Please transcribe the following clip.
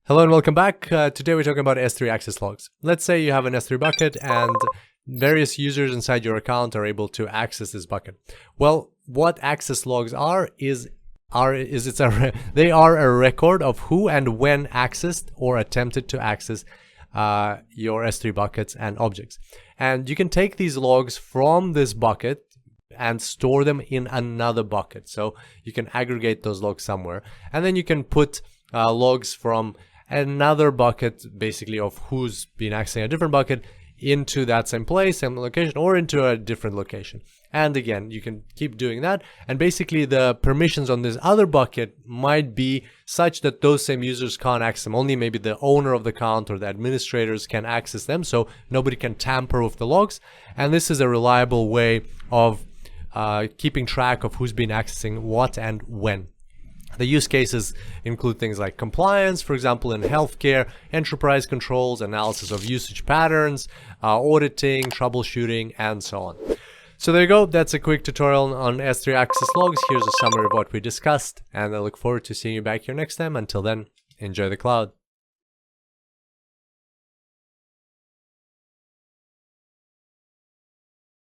Hello and welcome back. Today we're talking about S3 access logs. Let's say you have an S3 bucket and various users inside your account are able to access this bucket. Well, what access logs they are a record of who and when accessed or attempted to access your S3 buckets and objects. And you can take these logs from this bucket and store them in another bucket. So you can aggregate those logs somewhere, and then you can put logs from another bucket, basically of who's been accessing a different bucket, into that same place, same location, or into a different location. And again, you can keep doing that. And basically the permissions on this other bucket might be such that those same users can't access them. Only maybe the owner of the account or the administrators can access them, so nobody can tamper with the logs. And this is a reliable way of keeping track of who's been accessing what and when. The use cases include things like compliance, for example, in healthcare, enterprise controls, analysis of usage patterns, auditing, troubleshooting, and so on. So there you go. That's a quick tutorial on S3 access logs. Here's a summary of what we discussed, and I look forward to seeing you back here next time. Until then, enjoy the cloud.